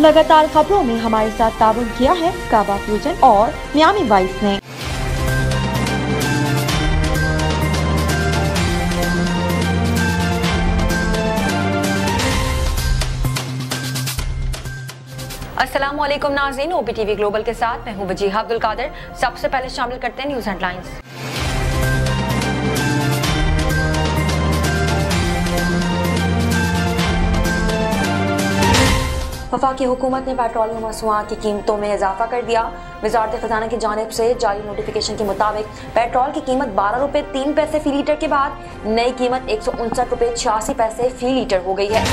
लगातार खबरों में हमारे साथ ताबन किया है काबा फ्यूजन और मियामी वाइस ने। अस्सलामुअलैकुम नाज़रीन, OPTV ग्लोबल के साथ मैं हूं वजीहा अब्दुल कादिर। सबसे पहले शामिल करते हैं न्यूज़ हेडलाइंस। वफाकी हुकूमत ने पेट्रोलियम मसनूआत की कीमतों में इजाफा कर दिया। वजारत खजाना की जानिब से जारी नोटिफिकेशन के मुताबिक पेट्रोल की कीमत 12 रुपये 3 पैसे फी लीटर के बाद नई कीमत 159 रुपये 86 पैसे फी लीटर हो गई है।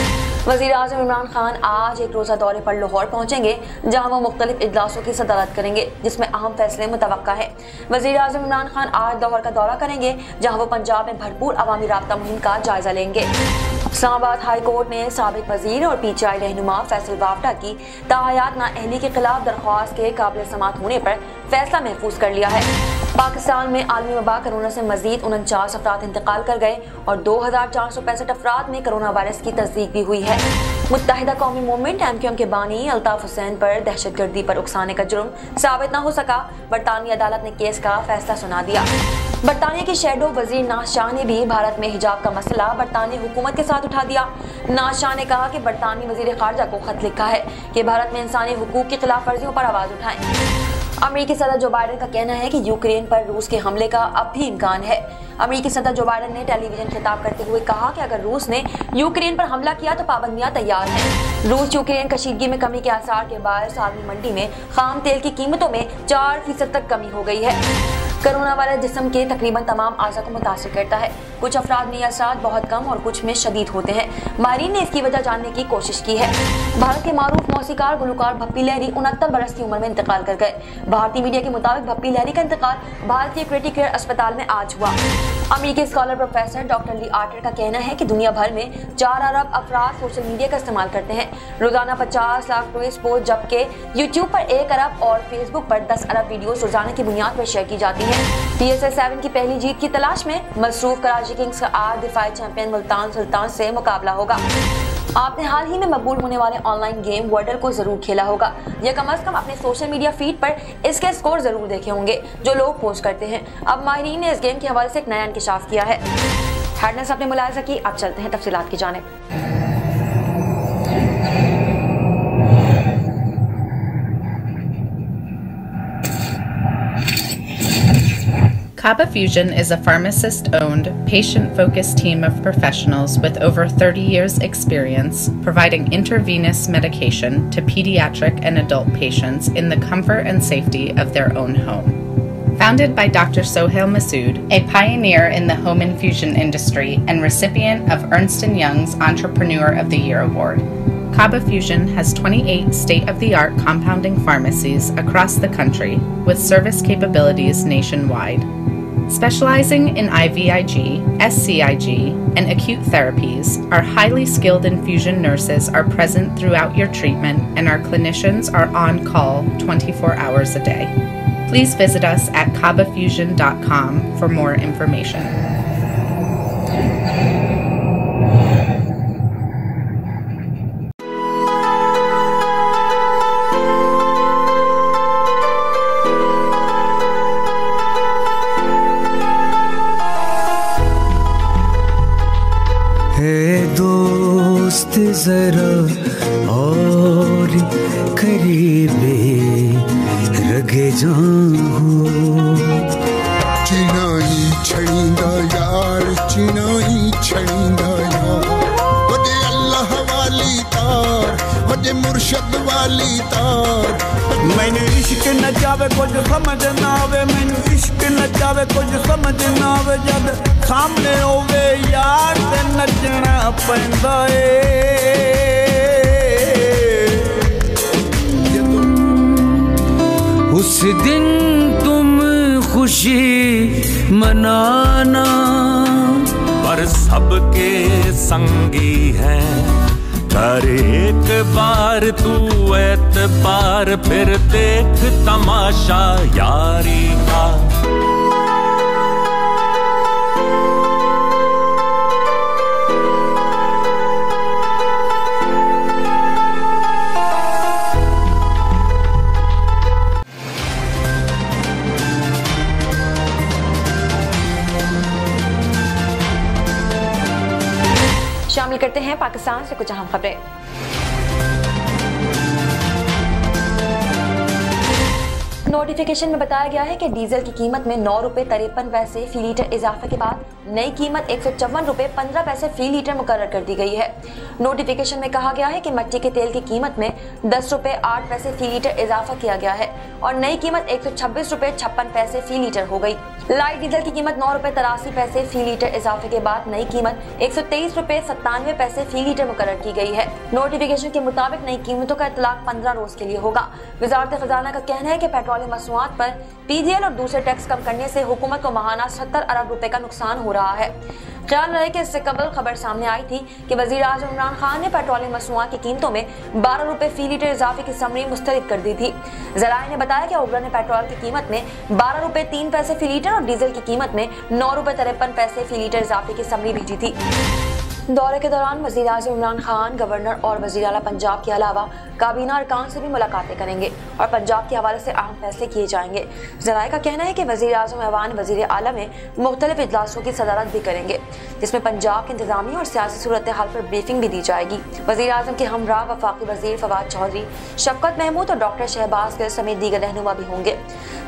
वज़ीर आज़म इमरान खान आज एक रोज़ा दौरे पर लाहौर पहुँचेंगे, जहाँ वो मुख्तलिफ इजलासों की सदारत करेंगे, जिसमें अहम फैसले मुतवक्का है। वज़ीर आज़म इमरान खान आज लाहौर का दौरा करेंगे, जहाँ वो पंजाब में भरपूर अवामी राब्ता मुहिम का जायजा लेंगे। इस्लामाबाद हाई कोर्ट ने साबिक वजीर और PTI रहनुमा फैसल वावडा की ताहयात नाअहली के खिलाफ दरख्वास्त के काबिल समात होने पर फैसला महफूज कर लिया है। पाकिस्तान में आलमी वबा कोरोना से मजीद 49 अफराद इंतकाल कर गए और 2465 अफराद में कोरोना वायरस की तस्दीक भी हुई है। मुत्तहिदा कौमी मूवमेंट MQM के बानी अल्ताफ हुसैन पर दहशतगर्दी पर उकसाने का जुर्म साबित न हो सका। बरतानी अदालत ने केस का फैसला सुना दिया। बरतानिया के शैडो वजीर नाज शाह ने भी भारत में हिजाब का मसला बरतानी हुकूमत के साथ उठा दिया। नाज शाह ने कहा कि बरतानी वजीर खारजा को खत लिखा है कि भारत में इंसानी हुकूक की खिलाफ वर्जियों पर आवाज उठाएं। अमेरिकी सदर जो बाइडन का कहना है कि यूक्रेन पर रूस के हमले का अब भी इम्कान है। अमेरिकी सदर जो बाइडन ने टेलीविजन खिताब करते हुए कहा कि अगर रूस ने यूक्रेन पर हमला किया तो पाबंदियां तैयार हैं। रूस यूक्रेन कशीदगी में कमी के आसार के बाद आलमी मंडी में खाम तेल की कीमतों में 4% तक कमी हो गई है। कोरोना वायरस जिस्म के तकरीबन तमाम आज़ा को मुतासिर करता है। कुछ अफराद में असरात बहुत कम और कुछ में शदीद होते हैं। माहिरीन ने इसकी वजह जानने की कोशिश की है। भारत के मारूफ मौसीकार गुलकार भप्पी लहरी 69 बरस की उम्र में इंतकाल कर गए। भारतीय मीडिया के मुताबिक भप्पी लहरी का इंतकाल भारतीय क्रिटिकल केयर अस्पताल में आज हुआ। अमेरिकी स्कॉलर प्रोफेसर डॉक्टर ली आर्टर का कहना है कि दुनिया भर में 4 अरब अफराद सोशल मीडिया का इस्तेमाल करते हैं। रोजाना 50 लाख ट्वीट्स पोस्ट, जबकि यूट्यूब पर 1 अरब और फेसबुक पर 10 अरब वीडियोस रोजाना की बुनियाद पर शेयर की जाती हैं। PSL 7 की पहली जीत की तलाश में मसरूफ कराची किंग्स का आज दिफाई चैंपियन मुल्तान सुल्तान से मुकाबला होगा। आपने हाल ही में मकबूल होने वाले ऑनलाइन गेम वर्डल को जरूर खेला होगा या कम अज कम अपने सोशल मीडिया फीड पर इसके स्कोर जरूर देखे होंगे जो लोग पोस्ट करते हैं। अब माहिरीन ने इस गेम के हवाले से एक नया इंकशाफ किया है। हेडलाइंस आपने मुलाहिजा की, अब चलते हैं तफसीलात की जानिब। Kaba Fusion is a pharmacist-owned, patient-focused team of professionals with over 30 years' experience providing intravenous medication to pediatric and adult patients in the comfort and safety of their own home. Founded by Dr. Sohail Masood, a pioneer in the home infusion industry and recipient of Ernst & Young's Entrepreneur of the Year award, Kaba Fusion has 28 state-of-the-art compounding pharmacies across the country with service capabilities nationwide. Specializing in IVIG, SCIG, and acute therapies, our highly skilled infusion nurses are present throughout your treatment and our clinicians are on call 24 hours a day. Please visit us at kabafusion.com for more information. जरा और करीबे रगे जाऊं चिनाई छड़ींदा यार चिनाई छड़ींदा यार वजे अल्लाह वाली तार वजे मुर्शद वाली तार मैंने इश्क न जावे कुछ समझ ना आवे मैंने इश्क न जावे कुछ समझ ना आवे जब सामने होवे यार ते नचना पैंदा उस दिन तुम खुशी मनाना पर सबके संगी हैं कर एक बार तू एतबार फिर देख तमाशा यारी का शामिल करते हैं पाकिस्तान से कुछ अहम खबरें। नोटिफिकेशन में बताया गया है कि डीजल की कीमत में 9 रुपए 53 पैसे फी लीटर इजाफे के बाद नई कीमत 154 रुपए 15 पैसे फी लीटर मुकर्रर कर दी गई है। नोटिफिकेशन में कहा गया है कि मिट्टी के तेल की कीमत में 10 रुपए 8 पैसे फी लीटर इजाफा किया गया है और नई कीमत 126 रुपए 56 पैसे फी लीटर हो गई। लाइट डीजल की कीमत 9 रुपए 83 पैसे फी लीटर इजाफे के बाद नई कीमत 123 रुपए 97 पैसे फी लीटर मुकर्रर की गई है। नोटिफिकेशन के मुताबिक नई कीमतों का इतलाक 15 रोज के लिए होगा। वजारत खजाना का कहना है कि पेट्रोल मसनूआत पर पीजीएल और दूसरे टैक्स कम करने से हुकूमत को माहाना 70 अरब रुपए का नुकसान हो रहा है। ख्याल रहे कि इससे कबल खबर सामने आई थी कि वजीर आज़म इमरान खान ने पेट्रोलियम मसनूआत की कीमतों में 12 रुपए फी लीटर इजाफे की समरी मुस्तरद कर दी थी। ज़राए ने बताया कि ओबरा ने पेट्रोल की कीमत में 12 रुपए 3 पैसे फी लीटर और डीजल की कीमत में 9 रुपए 53 पैसे फी लीटर इजाफे की समरी भेजी थी। दौरे के दौरान वज़ीर आज़म इमरान खान गवर्नर और वज़ीर आला पंजाब के अलावा काबीना अरकान से भी मुलाकातें करेंगे और पंजाब के हवाले से अहम फैसले किए जाएंगे। ज़राए का कहना है कि वज़ीर आज़म ऐवान वज़ीर आला में मुख्तलिफ इजलासों की सदारत भी करेंगे, जिसमें पंजाब की इंतजामी और सियासी सूरत हाल पर ब्रीफिंग भी दी जाएगी। वज़ीर आज़म के हमरा वफाकी वज़ीर फवाद चौधरी, शफकत महमूद और डॉक्टर शहबाज गिल समेत दीगर रहनुमा भी होंगे।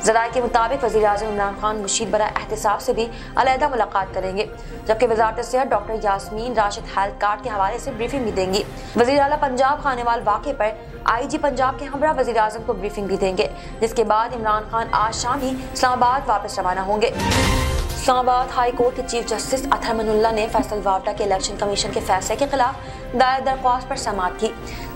ज़राए के मुताबिक वज़ीर आज़म इमरान खान मुशीद बरा एहतिसाब से भी अलहदा मुलाकात करेंगे, जबकि वज़ारत सेहत doctor Yasmeen Rashid health card के हवाले से ब्रीफिंग भी देंगी। वज़ीर आला पंजाब खानेवाल वाक़े पर आईजी पंजाब के हमरा वज़ीर आज़म को ब्रीफिंग भी देंगे, जिसके बाद इमरान खान आज शाम ही इस्लामाबाद वापस रवाना होंगे। इस्लामाबाद हाई कोर्ट के चीफ जस्टिस अतहर मनुल्लाह ने फैसल वावटा के इलेक्शन कमीशन के फैसले के खिलाफ दायर दरख्वास्त पर समाअत की,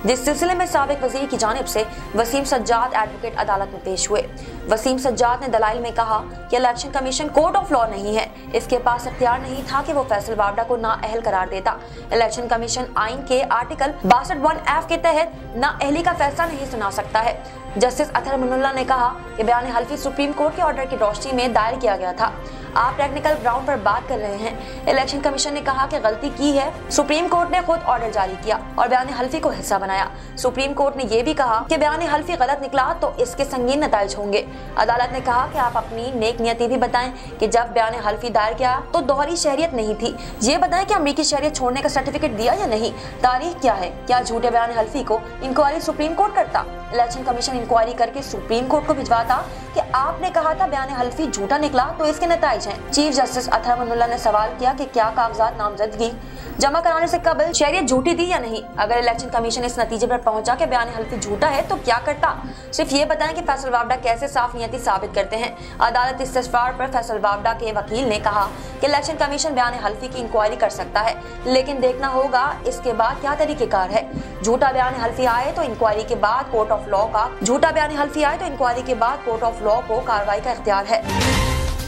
जिस सिलसिले में साबिक वजीर की जानिब से वसीम सज्जाद एडवोकेट अदालत में पेश हुए। वसीम सज्जाद ने दलाइल में कहा कि election commission court of law नहीं है, इसके पास इख्तियार नहीं था कि वो फैसल वावटा को नाअहल करार देता। इलेक्शन कमीशन आइन के आर्टिकल 62(1)(f) के तहत नाअहली का फैसला नहीं सुना सकता है। जस्टिस अतहर मनुल्लाह ने कहा कि बयान हल्फी सुप्रीम कोर्ट के ऑर्डर की रोशनी में दायर किया गया था। आप टेक्निकल ग्राउंड पर बात कर रहे हैं। इलेक्शन कमीशन ने कहा कि गलती की है, सुप्रीम कोर्ट ने खुद ऑर्डर जारी किया और बयान हल्फी को हिस्सा बनाया। सुप्रीम कोर्ट ने यह भी कहा कि बयान हल्फी गलत निकला तो इसके संगीन नताइज होंगे। अदालत ने कहा कि आप अपनी नेक नियति भी बताएं कि जब बयान हल्फी दायर किया तो दोहरी शहरियत नहीं थी। ये बताएं कि अमरीकी शहरियत छोड़ने का सर्टिफिकेट दिया या नहीं, तारीख क्या है, क्या झूठे बयान हल्फी को इंक्वायरी सुप्रीम कोर्ट करता। इलेक्शन कमीशन इंक्वायरी करके सुप्रीम कोर्ट को भिजवाता कि आपने कहा था बयान हल्फी झूठा निकला तो इसके नताइज हैं। चीफ जस्टिस अतहर मनुल्लाह ने सवाल किया कि क्या कागजात नामजदगी जमा कराने से कबल शहरियत झूठी थी या नहीं। अगर इलेक्शन कमीशन इस नतीजे पर पहुंचा कि बयान हल्फी झूठा है तो क्या करता। सिर्फ ये बताएं कि फैसल वावडा कैसे साफ नियति साबित करते हैं। अदालत इस इस्तफसार पर फैसल वावडा के वकील ने कहा कि इलेक्शन कमीशन बयान हल्फी की इंक्वायरी कर सकता है, लेकिन देखना होगा इसके बाद क्या तरीकेकार है। झूठा बयान हल्फी आए तो इंक्वायरी के बाद कोर्ट ऑफ लॉ को कार्रवाई का इख्तियार है।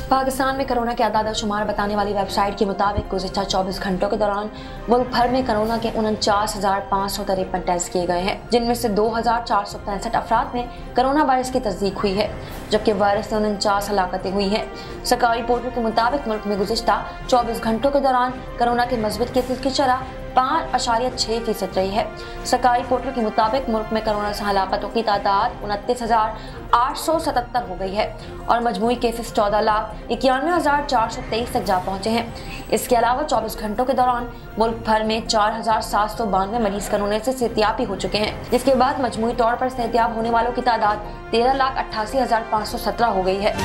पाकिस्तान में कोरोना के आदाद शुमार बताने वाली वेबसाइट के मुताबिक गुज़िश्ता 24 घंटों के दौरान मुल्क भर में कोरोना के 49,553 टेस्ट किए गए हैं, जिनमें से 2,465 अफराद में कोरोना वायरस की तस्दीक हुई है, जबकि वायरस से 49 हलाकतें हुई हैं। सरकारी पोर्टल के मुताबिक मुल्क में गुज़िश्ता 24 घंटों के दौरान कोरोना के मस्बत केसेस की शरह 5.6% रही है। सरकारी पोर्टल के मुताबिक मुल्क में कोरोना से हलाकतों की तादाद 29,877 हो गई है और मजमूई केसेस 14,91,423 तक जा पहुंचे हैं। इसके अलावा 24 घंटों के दौरान मुल्क भर में 4,792 मरीज कोरोना से सेहतियाब हो चुके हैं, जिसके बाद मजमूई तौर पर सेहतियाब होने वालों की तादाद 13,88,517 हो गई है।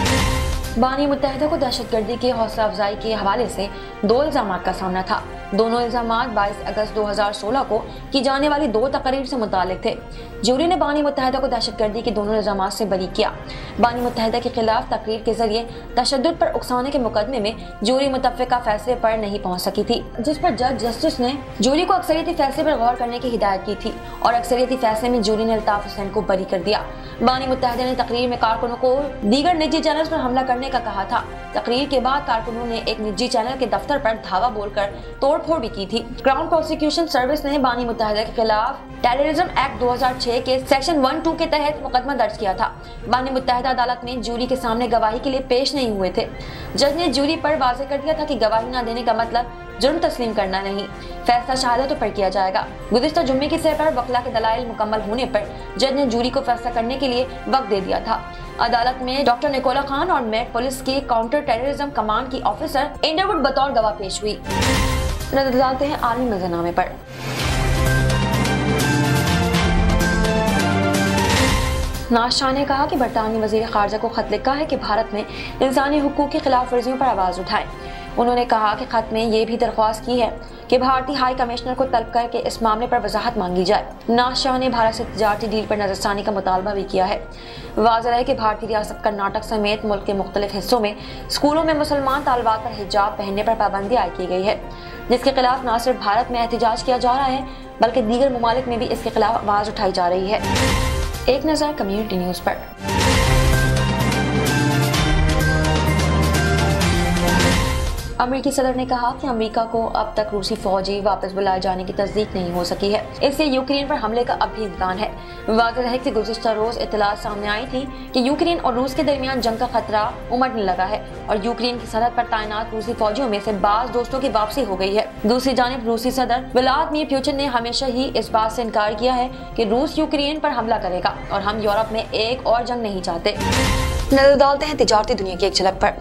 बानी मुत्तहिदा को दहशतगर्दी की हौसला अफजाई के हवाले से 2 इल्जामात का सामना था। दोनों इल्जामात 22 अगस्त 2016 को की जाने वाली 2 तकरीर से मुताल्लिक थे। जूरी ने बानी मुत्तहिदा को दहशतगर्दी के दोनों इल्जामात से बरी किया। बानी मुत्तहिदा के खिलाफ तकरीर के जरिए तशद्दुद पर उकसाने के मुकदमे में जूरी मुतफ़िका फैसले पर नहीं पहुंच सकी थी, जिस पर जज जस्टिस ने जूरी को अक्सरियती फैसले पर गौर करने की हिदायत की थी और अक्सरियती फैसले में जूरी ने अल्ताफ हुसैन को बरी कर दिया। बानी मुत्तहिदा ने तकरीर में कारकुनों को दीगर निजी चैनल पर हमला करने का कहा था। तकरीर के बाद कारकुनों ने एक निजी चैनल के दफ्तर पर धावा बोलकर तोड़फोड़ भी की थी। क्राउन प्रोसिक्यूशन सर्विस ने बानी मुत्तहिदा के खिलाफ टेररिज्म एक्ट 2006 के सेक्शन 1(2) के तहत मुकदमा दर्ज किया था। बानी मुत्तहिदा अदालत में जूरी के सामने गवाही के लिए पेश नहीं हुए थे। जज ने जूरी पर वाज़ेह कर दिया था कि गवाही न देने का मतलब जुर्म तस्लीम करना नहीं, फैसला शहादतों पर किया जाएगा। गुज़िश्ता जुम्मे की सह पर वकला के दलाइल मुकम्मल होने पर जज ने जूरी को फैसला करने के लिए वक्त दे दिया था। अदालत में डॉक्टर निकोला खान और मेट पुलिस के काउंटर टेररिज्म कमांड की ऑफिसर इंडरवुड बतौर गवाह पेश हुई। नजर डालते हैं आर्मी मंजरनामे पर। नाज शाह ने कहा कि बरतानवी वजीर खारजा को खत लिखा है कि भारत में इंसानी हुकूक की खिलाफ वर्जियों पर आवाज़ उठाएं। उन्होंने कहा कि खत में ये भी दरख्वास्त की है कि भारतीय हाई कमिश्नर को तलब करके इस मामले पर वजाहत मांगी जाए। नाज शाह ने भारत से तिजारती डील पर नजरसानी का मुतालबा भी किया है। वाज़ेह है कि भारतीय रियासत कर्नाटक समेत मुल्क के मुख्तलिफ हिस्सों में स्कूलों में मुसलमान तालिबात पर हिजाब पहनने पर पाबंदी आयद की गई है, जिसके खिलाफ न सिर्फ भारत में एहतजाज किया जा रहा है बल्कि दीगर ममालिक में भी इसके खिलाफ आवाज़ उठाई जा रही है। एक नज़र कम्युनिटी न्यूज़ पर। अमेरिकी सदर ने कहा कि अमेरिका को अब तक रूसी फौजी वापस बुलाए जाने की तस्दीक नहीं हो सकी है, इससे यूक्रेन पर हमले का अब भी इम्कान है। वाज़ेह है कि गुज़िश्ता रोज इत्तलात सामने आई थी कि यूक्रेन और रूस के दरमियान जंग का खतरा उमड़ने लगा है और यूक्रेन की सरहद पर तैनात रूसी फौजियों में से बाज़ दोस्तों की वापसी हो गई है। दूसरी जानिब रूसी सदर व्लादिमीर पुतिन ने हमेशा ही इस बात से इनकार किया है कि रूस यूक्रेन पर हमला करेगा और हम यूरोप में एक और जंग नहीं चाहते। नजर डालते हैं तिजारती दुनिया की एक झलक पर।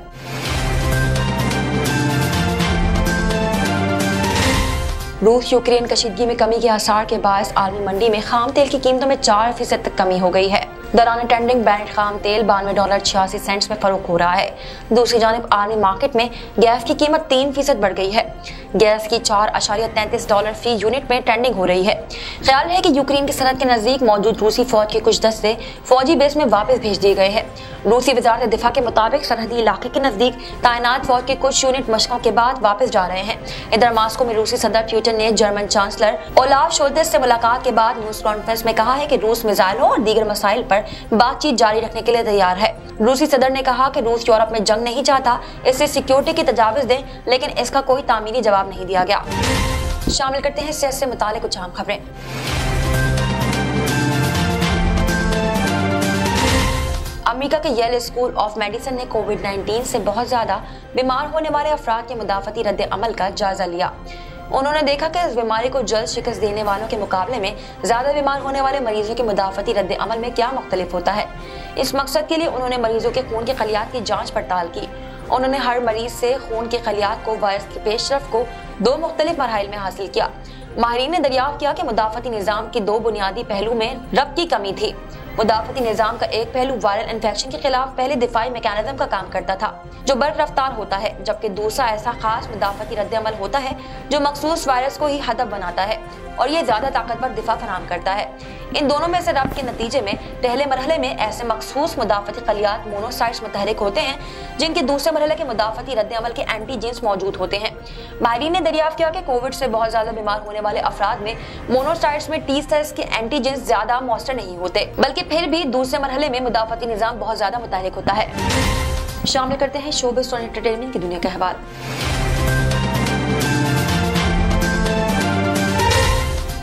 रूस यूक्रेन कशीदगी में कमी के आसार के बायस आलमी मंडी में खाम तेल की कीमतों में 4% तक कमी हो गई है। दौरान ट्रेंडिंग ब्रांड खाम तेल $92.86 में फरोख्त हो रहा है। दूसरी जानिब आलमी मार्केट में गैस की कीमत 3% बढ़ गई है। गैस की $4.33 फी यूनिट में ट्रेंडिंग हो रही है। ख्याल है कि यूक्रेन की सरहद के नजदीक मौजूद रूसी फौज के कुछ दस्ते फौजी बेस में वापस भेज दिए गए हैं। रूसी वजारत दिफा के मुताबिक सरहदी इलाके के नजदीक तैनात फौज के कुछ यूनिट मशकों के बाद वापस जा रहे हैं। इधर मास्को में रूसी सदर पुतिन ने जर्मन चांसलर ओलाफ शोल्ज़ से मुलाकात के बाद न्यूज कॉन्फ्रेंस में कहा है कि रूस मिसाइलों और दीगर मसाइल पर बातचीत जारी रखने के लिए तैयार है। रूसी सदर ने कहा कि रूस यूरोप में जंग नहीं चाहता, इससे सिक्योरिटी की तजावीज़ दें, लेकिन इसका कोई तामीरी जवाब नहीं दिया गया। शामिल करते हैं सेहत से मुताल्लिक़ कुछ अहम खबरें। अमेरिका के येल स्कूल ऑफ मेडिसिन ने कोविड-19 से बहुत ज्यादा बीमार होने वाले अफराद के मुदाफ़ती रद्द अमल का जायजा लिया। उन्होंने देखा कि इस बीमारी को जल्द शिकस्त देने वालों के मुकाबले में ज्यादा बीमार होने वाले मरीजों के मुदाफ़ती रद्द अमल में क्या मुख्तलिफ होता है। इस मकसद के लिए उन्होंने मरीजों के खून के खलियात की जांच पड़ताल की। उन्होंने हर मरीज से खून के खलियात को वायरस के पेशरफ को 2 मुख्तलिफ मरहल में हासिल किया। माहिरीन ने दरियाफ्त किया कि मुदाफ़ती निज़ाम की 2 बुनियादी पहलू में रब्त की कमी थी। मुदाफ़ती निज़ाम का एक पहलू वायरल इन्फेक्शन के खिलाफ पहले दिफाई मैकेनिज्म का काम करता था, जो बर्क रफ्तार होता है, जबकि दूसरा ऐसा खास मुदाफ़ती रद्द अमल होता है जो मखसूस वायरस को ही हदफ बनाता है और ये ज्यादा ताकतवर दिफा फराहम करता है। इन दोनों में से रब्त के नतीजे में पहले मरहले में ऐसे मखसूस मुदाफ़ती खलियात मोनोसाइट्स मुतहरिक होते हैं जिनके दूसरे मरहले के मुदाफ़ती रद्द अमल के एंटीजेन्स मौजूद होते हैं। माहिरीन ने दरियाफ्त किया कि कोविड से बहुत ज्यादा बीमार होने वाले अफराद में मोनोसाइट्स में टी सेल्स के एंटीजेन्स ज्यादा मौसर नहीं होते, बल्कि फिर भी दूसरे मरहले में मुदाफ़ती निज़ाम बहुत ज्यादा मुतहरिक होता है। शामिल करते हैं शोबिज़ और एंटरटेनमेंट की दुनिया के अहवाल।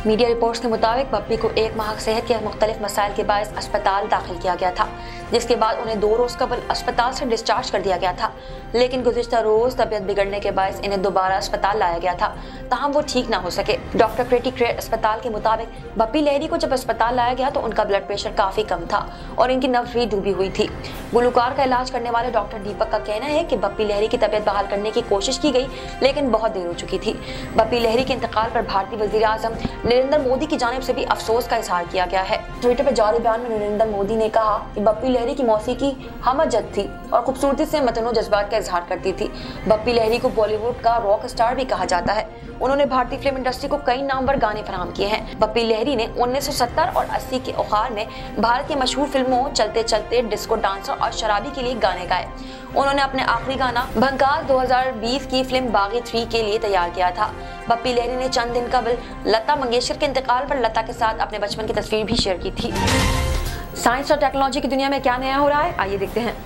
मीडिया रिपोर्ट्स के मुताबिक बप्पी को 1 माह सेहत के मुख्तलिफ मसाइल के बायस अस्पताल दाखिल किया गया था, जिसके बाद उन्हें 2 रोज कबल अस्पताल से डिस्चार्ज कर दिया गया था, लेकिन गुज़िश्ता रोज तबीयत बिगड़ने के बायस इन्हें दोबारा अस्पताल लाया गया था, ताहम वो ठीक ना हो सके। डॉक्टर प्रेटी क्रेयर अस्पताल के मुताबिक बप्पी लहरी को जब अस्पताल लाया गया तो उनका ब्लड प्रेशर काफी कम था और इनकी नब्ज भी डूबी हुई थी। गुलकार का इलाज करने वाले डॉक्टर दीपक का कहना है कि बप्पी लहरी की तबीयत बहाल करने की कोशिश की गई, लेकिन बहुत देर हो चुकी थी। बप्पी लहरी के इंतकाल पर भारतीय वज़ीर आज़म नरेंद्र मोदी की जानिब से भी अफसोस का इजहार किया गया है। ट्विटर पर जारी बयान में नरेंद्र मोदी ने कहा कि बप्पी लहरी की मौसीकी हमजद थी और खूबसूरती से मतनो जज्बात का इजहार करती थी। बप्पी लहरी को बॉलीवुड का रॉक स्टार भी कहा जाता है। उन्होंने भारतीय फिल्म इंडस्ट्री को कई नामवर गाने फराहम किए हैं। बप्पी लहरी ने 1970 और 80 के औखार में भारत की मशहूर फिल्मों चलते चलते, डिस्को डांसर और शराबी के लिए गाने गाए। उन्होंने अपने आखिरी गाना भंकास 2020 की फिल्म बागी 3 के लिए तैयार किया था। बप्पी लहरी ने चंद दिन कबल लता मंगेशकर के इंतकाल पर लता के साथ अपने बचपन की तस्वीर भी शेयर की थी। साइंस और टेक्नोलॉजी की दुनिया में क्या नया हो रहा है, आइए देखते हैं।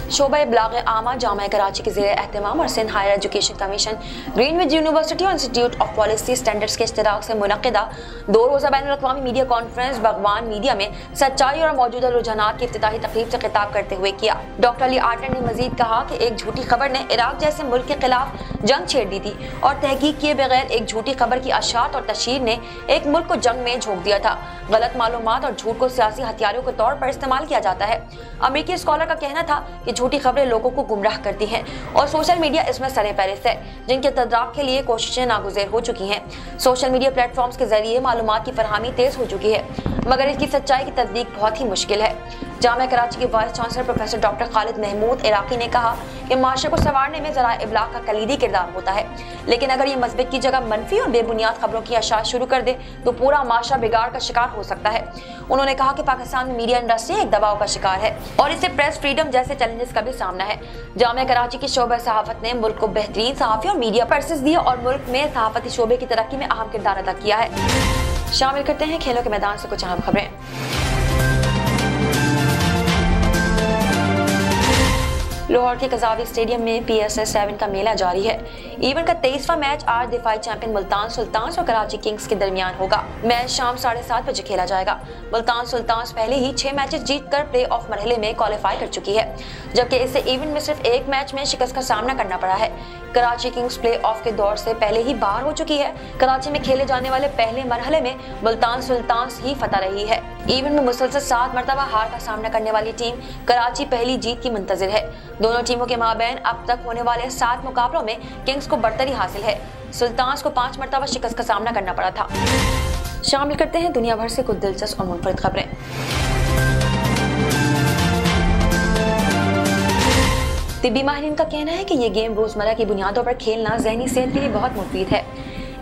शोबा इब्लाग आमा जामा कराची के ज़ेर एहतमाम और Sindh higher education commission, Greenwich university और इंस्टीट्यूट ऑफ पॉलिसी स्टैंडर्ड्स के इश्तराक से मुनक़िदा 2 रोज़ा बैनुल-अक़वामी मीडिया कॉन्फ्रेंस बगवान मीडिया में सच्चाई और मौजूदा रुझानात की इफ्तिताही तकरीब से खिताब करते हुए किया। डॉक्टर अली आर्टन ने मजीद कहा कि एक झूठी खबर ने इराक जैसे मुल्क के खिलाफ जंग छेड़ दी थी और तहकीक किए बगैर एक झूठी खबर की अशात और तशहीर ने एक मुल्क को जंग में झोंक दिया था। गलत मालूमात और झूठ को सियासी हथियारों के तौर पर इस्तेमाल किया जाता है। अमेरिकी स्कॉलर का कहना था कि झूठी खबरें लोगों को गुमराह करती हैं और सोशल मीडिया इसमें सरे पैरे है, जिनके तदारक के लिए कोशिशें नागुज़ेर हो चुकी हैं। सोशल मीडिया प्लेटफॉर्म्स के जरिए मालूमात की फरहमी तेज हो चुकी है, मगर इसकी सच्चाई की तस्दीक बहुत ही मुश्किल है। जामिया कराची के vice chancellor professor doctor Khalid Mahmood Iraqi ने कहा कि माशरे को संवारने में ज़राए इब्लाग का कलीदी किरदार होता है, लेकिन अगर ये मस्बत की जगह मनफी और बेबुनियाद खबरों की अशात शुरू कर दे तो पूरा माशरा बिगाड़ का शिकार हो सकता है। उन्होंने कहा कि पाकिस्तान में मीडिया इंडस्ट्री एक दबाव का शिकार है और इसे प्रेस फ्रीडम जैसे चैलेंजेस का भी सामना है। जामिया कराची की शोबे सहाफत ने मुल्क को बेहतरीन सहाफ़ी और मीडिया पर्सेस दिया और मुल्क में सहाफती शोबे की तरक्की में अहम किरदार अदा किया है। शामिल करते हैं खेलों के मैदान से कुछ अहम खबरें। लाहौर के कज़ावी स्टेडियम में PSL 7 का मेला जारी है। इवेंट का 23वां मैच आज दिफाई चैंपियन मुल्तान सुल्तान्स और कराची किंग्स के दरमियान होगा। मैच शाम 7:30 बजे खेला जाएगा। मुल्तान सुल्तान्स पहले ही 6 मैचेस जीतकर प्ले ऑफ मरहले में क्वालिफाई कर चुकी है, जबकि इसे इवेंट में सिर्फ एक मैच में शिकस्त का सामना करना पड़ा है। कराची किंग्स प्ले ऑफ के दौर से पहले ही बाहर हो चुकी है। कराची में खेले जाने वाले पहले मरहले में मुल्तान सुल्तान्स ही फतह रही है। इवेंट में मुसलसल 7 मरतबा हार का सामना करने वाली टीम कराची पहली जीत की मुंतजिर है। दोनों टीमों के माबैन अब तक होने वाले 7 मुकाबलों में किंग्स को बरतरी हासिल है। सुल्तान्स को 5 मरतबा शिकस्त का सामना करना पड़ा था। शामिल करते हैं दुनिया भर से कुछ दिलचस्प और मुनफरिद खबरें। तिब्बी माहिरीन का कहना है कि ये गेम रोजमर्रा की बुनियादों पर खेलना ज़हनी सेहत के लिए बहुत मुफीद है।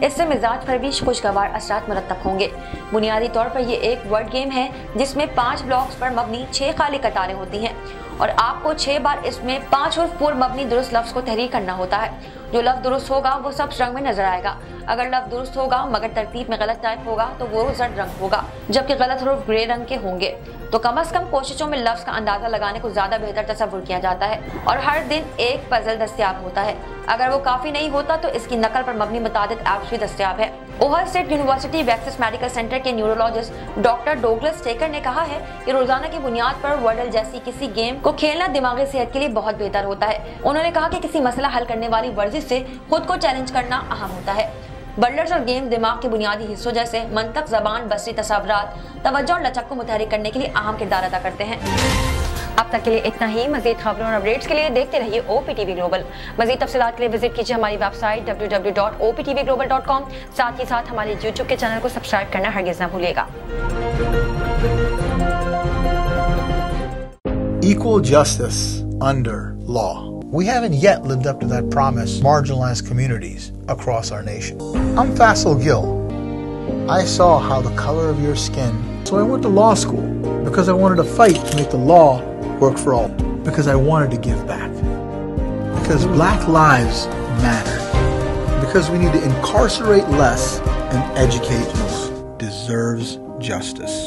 इससे मिजाज पर भी खुशगवार असरात मरतब होंगे। बुनियादी तौर पर यह एक वर्ड गेम है जिसमें 5 ब्लॉक्स पर मबनी 6 खाली कतारें होती हैं और आपको 6 बार इसमें 5 हुर्फ पर मबनी दुरुस्त लफ्ज को तहरीर करना होता है। जो लफ्ज दुरुस्त होगा वो सब रंग में नजर आएगा। अगर लफ्ज दुरुस्त होगा मगर तरतीब में गलत टाइप होगा तो वो जर्द रंग होगा, जबकि गलत हुर्फ ग्रे रंग के होंगे। तो कम अज कम कोशिशों में लफ्ज का अंदाजा लगाने को ज्यादा बेहतर तस्वुर किया जाता है और हर दिन एक पजल दस्तयाब होता है। अगर वो काफी नहीं होता तो इसकी नकल पर मबनी मुताबिक ऐप्स भी दस्तयाब है। ओहायो स्टेट यूनिवर्सिटी वैक्सिस मेडिकल सेंटर के न्यूरोलॉजिस्ट डॉक्टर डोगलस टेकर ने कहा है कि रोजाना की बुनियाद पर वर्डल जैसी किसी गेम को खेलना दिमागी सेहत के लिए बहुत बेहतर होता है। उन्होंने कहा कि किसी मसला हल करने वाली वर्जिश से खुद को चैलेंज करना अहम होता है। वर्डल्स और गेम दिमाग के बुनियादी हिस्सों जैसे मंतक, जबान, बसरी तसव्वुरात, तवज्जो और लचक को मुतहरिक करने के लिए अहम किरदार अदा करते हैं। अब तक के लिए इतना ही। मजीद खबरों और अपडेट्स के लिए देखते रहिए OPTV ग्लोबल। मजीद तफसीलात के लिए विजिट कीजिए हमारी वेबसाइट www.optvglobal.com। साथ ही साथ हमारे YouTube के चैनल को सब्सक्राइब करना हरगिज ना भूलिएगा। Equal justice under law. We haven't yet lived up to that promise to marginalized communities across our nation. I'm Faisal Gill. I saw how the color of your skin, so I went to law school because I wanted to fight to make the law work for all, because I wanted to give back, because black lives matter, because we need to incarcerate less and educate most deserves justice.